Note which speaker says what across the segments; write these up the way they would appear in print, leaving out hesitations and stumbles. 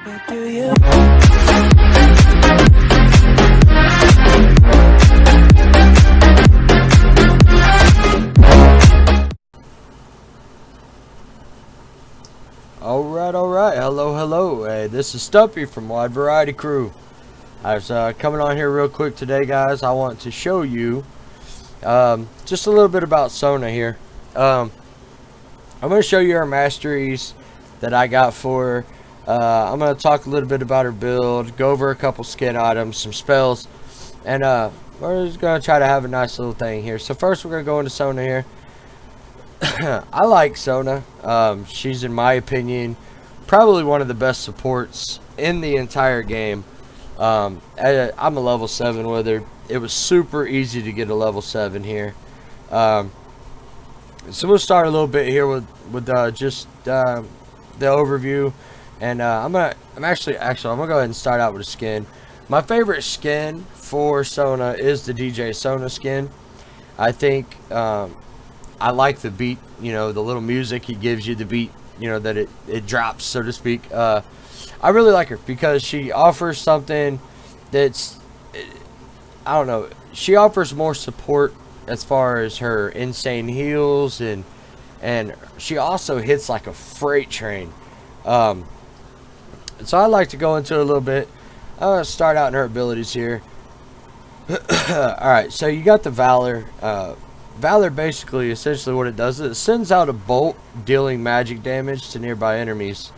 Speaker 1: But do you?
Speaker 2: Alright, hello, hey, this is Stumpy from Wide Variety Crew. I was coming on here real quick today, guys. I want to show you just a little bit about Sona here. I'm going to show you our masteries that I got for her. I'm going to talk a little bit about her build, go over a couple skin items, some spells, and we're just going to try to have a nice little thing here. So first we're going to go into Sona here. I like Sona. She's, in my opinion, probably one of the best supports in the entire game. I'm a level 7 with her. It was super easy to get a level 7 here. So we'll start a little bit here with just the overview, and I'm gonna go ahead and start out with a skin. My favorite skin for Sona is the DJ Sona skin. I think I like the beat, you know, the little music he gives you, the beat, you know, that it drops, so to speak. I really like her because she offers something that's, I don't know, she offers more support as far as her insane heals, and she also hits like a freight train. So I'd like to go into a little bit. I'm going to start out in her abilities here. Alright, so you got the Valor. Valor, basically, essentially what it does is it sends out a bolt dealing magic damage to nearby enemies.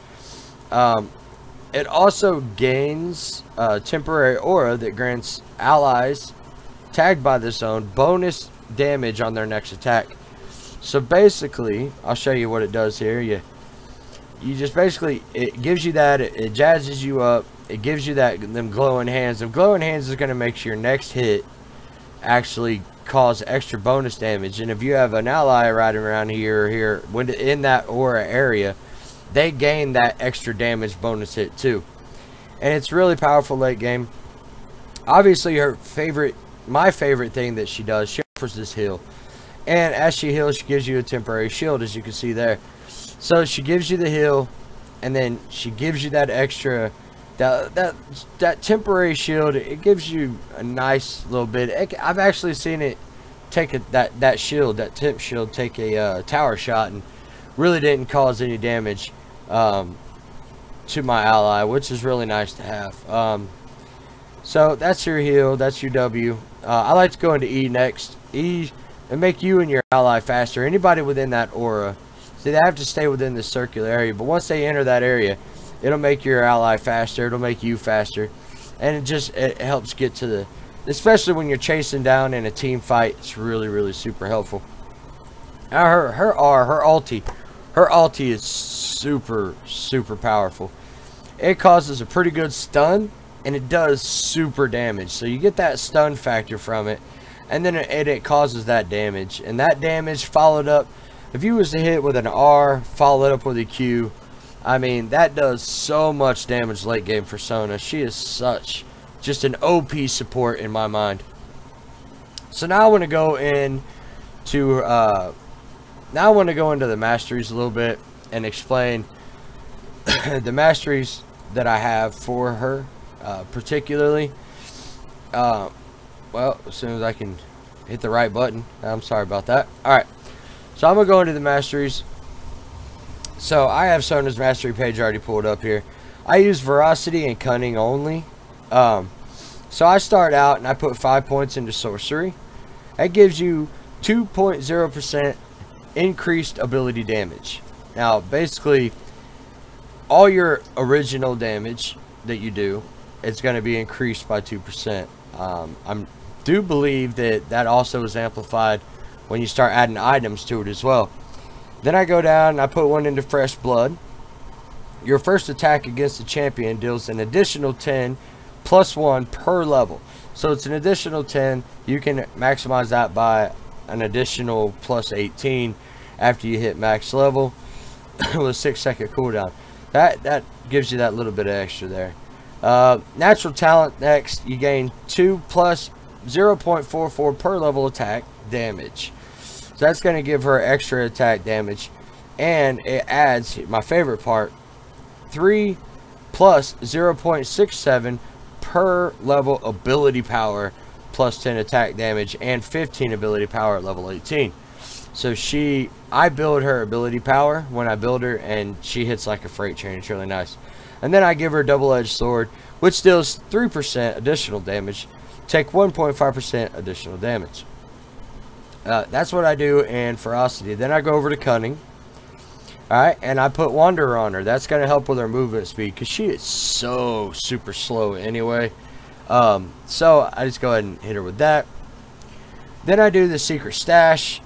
Speaker 2: It also gains a temporary aura that grants allies tagged by this zone bonus damage on their next attack. So basically, I'll show you what it does here. You just basically, it gives you that, it jazzes you up, it gives you them glowing hands. Them glowing hands is going to make your next hit actually cause extra bonus damage, and if you have an ally riding around here or here when in that aura area, they gain that extra damage bonus hit too, and it's really powerful late game. Obviously, my favorite thing that she does, she offers this heal, and as she heals, she gives you a temporary shield, as you can see there. So she gives you the heal, and then she gives you that extra. That temporary shield, it gives you a nice little bit. I've actually seen it take that temp shield take a tower shot and really didn't cause any damage to my ally, which is really nice to have. So that's your heal, that's your W. I like to go into E next. E, and make you and your ally faster. Anybody within that aura, see, they have to stay within this circular area, but once they enter that area, it'll make your ally faster, it'll make you faster, and it helps get to the, especially when you're chasing down in a team fight, it's really super helpful. Now her ulti is super powerful. It causes a pretty good stun, and it does super damage, so you get that stun factor from it, and then it causes that damage, and that damage followed up, if you was to hit with an R followed up with a Q, I mean, that does so much damage late game for Sona. She is just an OP support in my mind. So now I want to go into the masteries a little bit and explain the masteries that I have for her, particularly. Well, as soon as I can hit the right button. I'm sorry about that. All right, so I'm gonna go into the masteries. So I have Sona's mastery page already pulled up here. I use Veracity and Cunning only. So I start out and I put 5 points into Sorcery. That gives you 2.0% increased ability damage. Now, basically, all your original damage that you do, it's going to be increased by 2%. I do believe that also is amplified when you start adding items to it as well. Then I go down and I put one into Fresh Blood. Your first attack against the champion deals an additional 10 plus 1 per level. So it's an additional 10. You can maximize that by an additional plus 18 after you hit max level with a 6-second cooldown. That gives you that little bit of extra there. Natural Talent next. You gain 2 plus 0.44 per level attack damage. So that's going to give her extra attack damage, and it adds, my favorite part, 3 plus 0.67 per level ability power, plus 10 attack damage, and 15 ability power at level 18. So I build her ability power when I build her, and she hits like a freight train. It's really nice. And then I give her a double-edged sword, which deals 3% additional damage, take 1.5% additional damage. That's what I do in Ferocity. Then I go over to Cunning. Alright, and I put Wanderer on her. That's going to help with her movement speed, because she is so super slow anyway. So I just go ahead and hit her with that. Then I do the Secret Stash.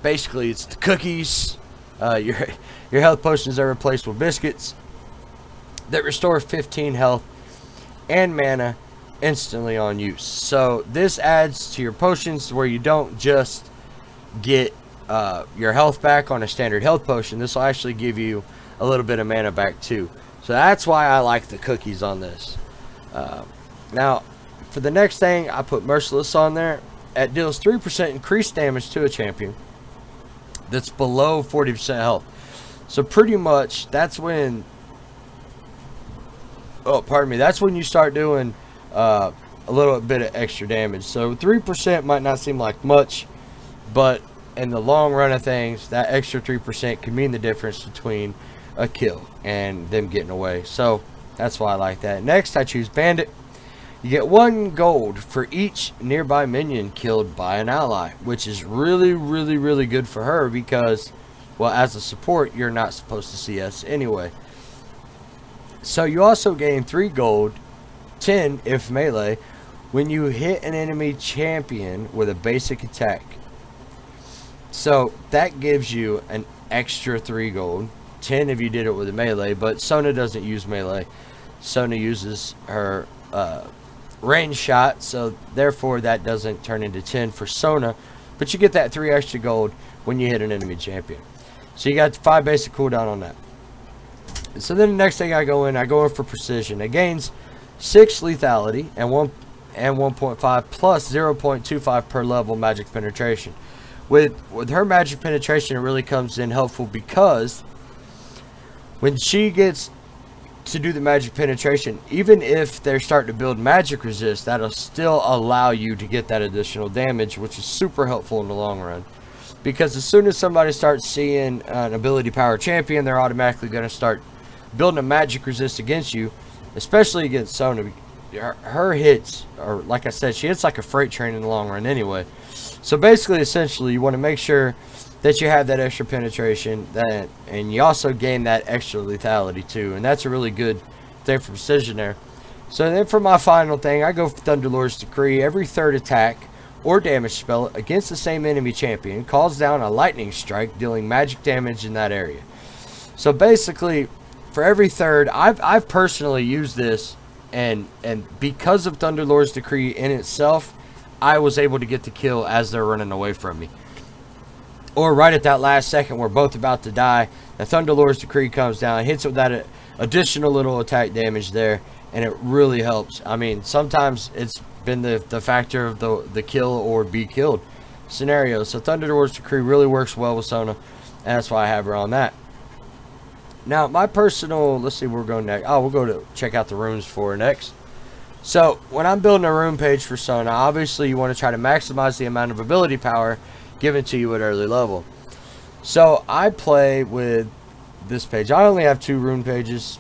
Speaker 2: Basically, it's the cookies. Your health potions are replaced with biscuits that restore 15 health and mana instantly on use. So this adds to your potions where you don't just get your health back on a standard health potion. This will actually give you a little bit of mana back too. So that's why I like the cookies on this. Now for the next thing, I put Merciless on there. It deals 3% increased damage to a champion that's below 40% health. So pretty much that's when, that's when you start doing a little bit of extra damage. So 3% might not seem like much, but in the long run of things, that extra 3% can mean the difference between a kill and them getting away. So that's why I like that. Next, I choose Bandit. You get 1 gold for each nearby minion killed by an ally, which is really, really, really good for her because, well, as a support, you're not supposed to CS anyway. So you also gain 3 gold, 10 if melee, when you hit an enemy champion with a basic attack. So that gives you an extra 3 gold, 10 if you did it with a melee, but Sona doesn't use melee. Sona uses her range shot, so therefore that doesn't turn into 10 for Sona, but you get that 3 extra gold when you hit an enemy champion. So you got 5 basic cooldown on that. And so then the next thing I go in for Precision. It gains 6 lethality and 1.5 plus 0.25 per level magic penetration. With her magic penetration, it really comes in helpful because when she gets to do the magic penetration, even if they're starting to build magic resist, that'll still allow you to get that additional damage, which is super helpful in the long run. Because as soon as somebody starts seeing an ability power champion, they're automatically going to start building a magic resist against you, especially against Sona. Her hits are, like I said, she hits like a freight train in the long run anyway. So basically, essentially, you want to make sure that you have that extra penetration, and you also gain that extra lethality too, and that's a really good thing for Precision there. So then for my final thing, I go for Thunderlord's Decree. Every 3rd attack or damage spell against the same enemy champion calls down a lightning strike, dealing magic damage in that area. So basically, for every 3rd, I've personally used this, and because of Thunderlord's Decree in itself, I was able to get the kill as they're running away from me. Or right at that last second, we're both about to die, the Thunderlord's Decree comes down, hits with that additional little attack damage there, and it really helps. I mean, sometimes it's been the factor of the kill or be killed scenario. So Thunderlord's Decree really works well with Sona, and that's why I have her on that. Now, my personal, let's see where we're going next. Oh, we'll go to check out the runes for her next. So, when I'm building a rune page for Sona, obviously you want to try to maximize the amount of ability power given to you at early level. So, I play with this page. I only have 2 rune pages,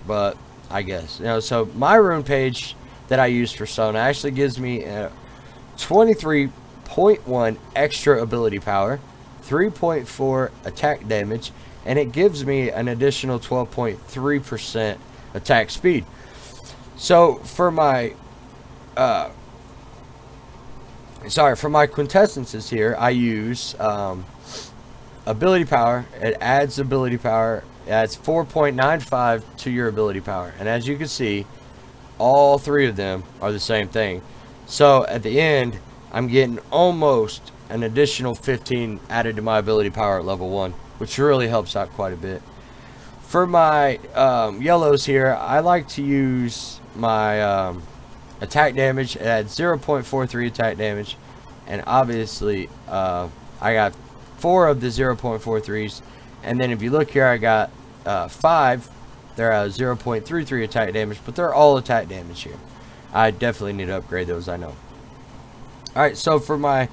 Speaker 2: but I guess, you know, so my rune page that I use for Sona actually gives me 23.1 extra ability power, 3.4 attack damage, and it gives me an additional 12.3% attack speed. So for my quintessences here, I use ability power. It adds ability power. It adds 4.95 to your ability power, and as you can see, all 3 of them are the same thing. So at the end, I'm getting almost an additional 15 added to my ability power at level 1, which really helps out quite a bit. For my yellows here, I like to use my attack damage. It adds 0.43 attack damage, and obviously I got 4 of the 0.43s, and then if you look here, I got 5 They're 0.33 attack damage, but they're all attack damage here. I definitely need to upgrade those, I know. Alright, so for my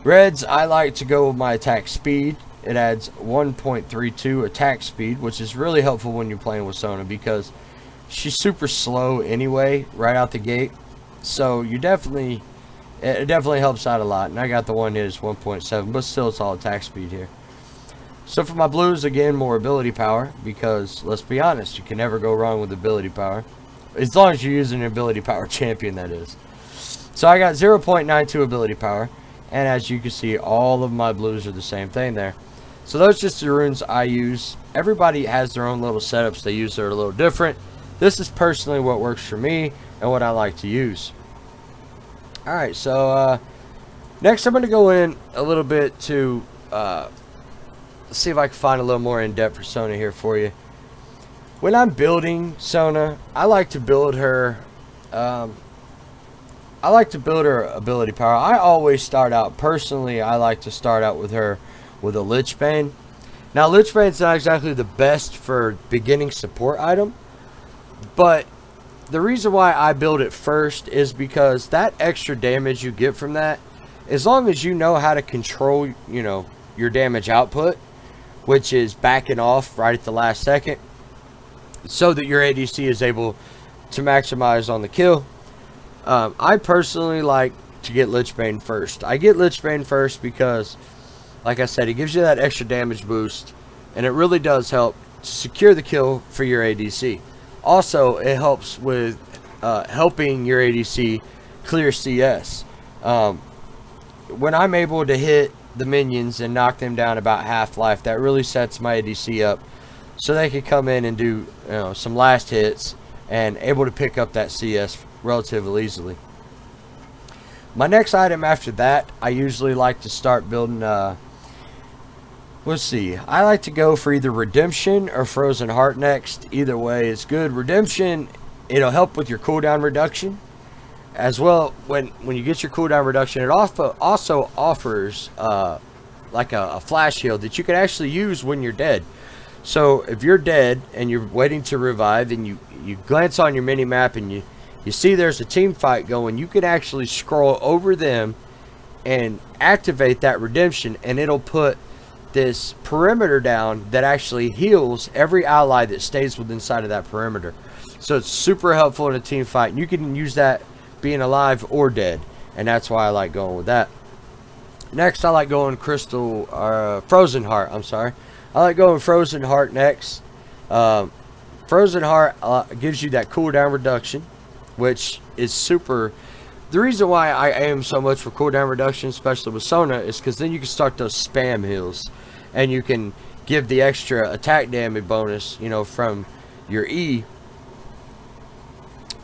Speaker 2: reds, I like to go with my attack speed. It adds 1.32 attack speed, which is really helpful when you're playing with Sona because she's super slow anyway, right out the gate. So it definitely helps out a lot. And I got the one hit is 1.7, but still it's all attack speed here. So for my blues, again, more ability power, because let's be honest, you can never go wrong with ability power. As long as you're using an ability power champion, that is. So I got 0.92 ability power, and as you can see, all of my blues are the same thing there. So those are just the runes I use. Everybody has their own little setups they use that are a little different. This is personally what works for me and what I like to use. Alright, so next I'm going to go in a little bit to see if I can find a little more in-depth for Sona here for you. When I'm building Sona, I like to build her ability power. I always start out, personally, I like to start out with her with a Lich Bane. Now, Lich Bane's not exactly the best for beginning support item, but the reason why I build it first is because that extra damage you get from that, as long as you know how to control, you know, your damage output, which is backing off right at the last second, so that your ADC is able to maximize on the kill. I personally like to get Lich Bane first. I get Lich Bane first because, like I said, it gives you that extra damage boost, and it really does help to secure the kill for your ADC. Also, it helps with helping your ADC clear CS. When I'm able to hit the minions and knock them down about half-life, that really sets my ADC up so they can come in and do, you know, some last hits and able to pick up that CS relatively easily. My next item after that, I usually like to start building, let's see, I like to go for either Redemption or Frozen Heart next. Either way is good. Redemption, it'll help with your cooldown reduction. As well, when you get your cooldown reduction, it also offers like a flash heal that you can actually use when you're dead. So if you're dead and you're waiting to revive and you glance on your mini map and you see there's a team fight going, you can actually scroll over them and activate that redemption, and it'll put this perimeter down that actually heals every ally that stays within inside of that perimeter. So it's super helpful in a team fight. You can use that being alive or dead, and that's why I like going with that. Next, I like going Frozen Heart. I'm sorry. I like going Frozen Heart next. Frozen Heart gives you that cooldown reduction, which is super. The reason why I aim so much for cooldown reduction, especially with Sona, is because then you can start those spam heals, and you can give the extra attack damage bonus, you know, from your E,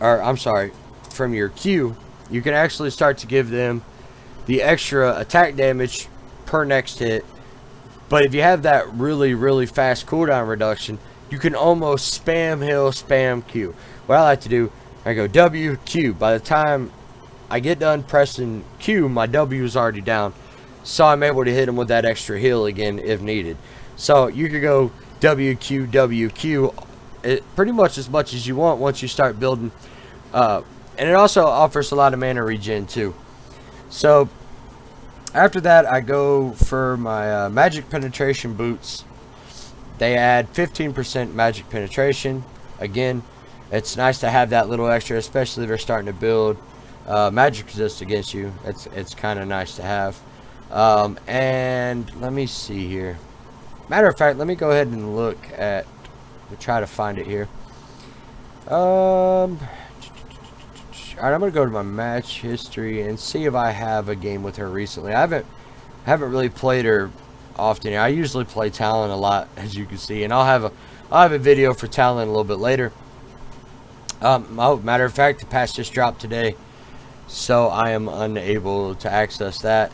Speaker 2: or I'm sorry, from your Q. You can actually start to give them the extra attack damage per next hit. But if you have that really fast cooldown reduction, you can almost spam heal, spam Q. What I like to do, I go W, Q. By the time I get done pressing Q, my W is already down. So I'm able to hit them with that extra heal again if needed. So you could go W, Q, W, Q pretty much as you want once you start building. And it also offers a lot of mana regen too. So after that, I go for my magic penetration boots. They add 15% magic penetration. Again, it's nice to have that little extra, especially if they're starting to build magic resist against you. It's kind of nice to have. And let me see here. Matter of fact, let me go ahead and look at. We'll try to find it here. Alright, I'm gonna go to my match history and see if I have a game with her recently. I haven't really played her often. I usually play Talon a lot, as you can see, and I'll have a video for Talon a little bit later. Oh, matter of fact, the patch just dropped today, so I am unable to access that.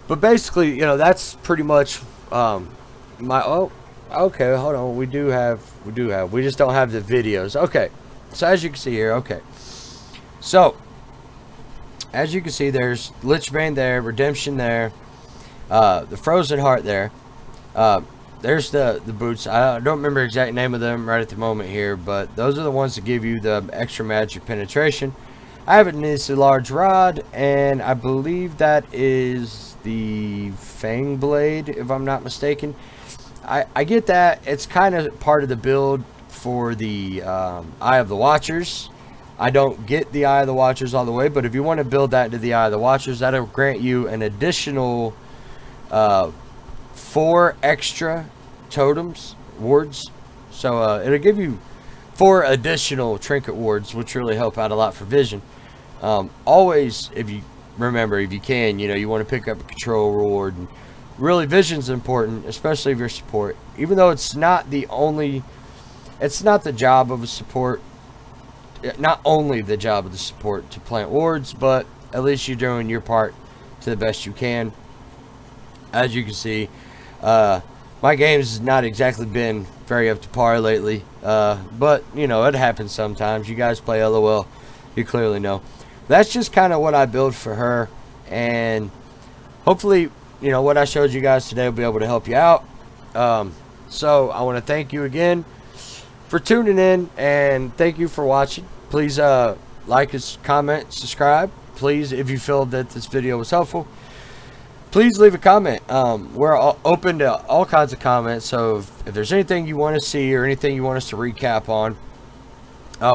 Speaker 2: But basically, you know, that's pretty much my. Oh, okay, hold on. We just don't have the videos. Okay, so as you can see here, okay. So, as you can see, there's Lich Bane there, Redemption there, the Frozen Heart there. there's the boots. I don't remember the exact name of them right at the moment here, but those are the ones that give you the extra magic penetration. I have an immensely large rod, and I believe that is the Fang Blade, if I'm not mistaken. I get that. It's kind of part of the build for the Eye of the Watchers. I don't get the Eye of the Watchers all the way, but if you want to build that into the Eye of the Watchers, that'll grant you an additional 4 extra totems, wards. So it'll give you 4 additional trinket wards, which really help out a lot for vision. Always, if you remember, if you can, you want to pick up a control ward. And really, vision's important, especially if you're support. Even though it's not the only, it's not the job of a support, not only the job of the support to plant wards, but at least you're doing your part to the best you can. As you can see, my games has not exactly been very up to par lately, but it happens sometimes. You guys play LOL, you clearly know. That's just kind of what I build for her, and hopefully what I showed you guys today will be able to help you out. So I want to thank you again for tuning in, and thank you for watching. Please like, comment, subscribe. Please, if you feel that this video was helpful, please leave a comment. We're open to all kinds of comments, so if there's anything you want to see or anything you want us to recap on,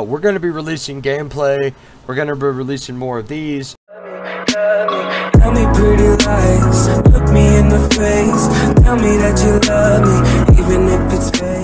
Speaker 2: we're going to be releasing gameplay. We're going to be releasing more of these.
Speaker 1: Tell me pretty lies, look me in the face, tell me that you love me, even if it's fake.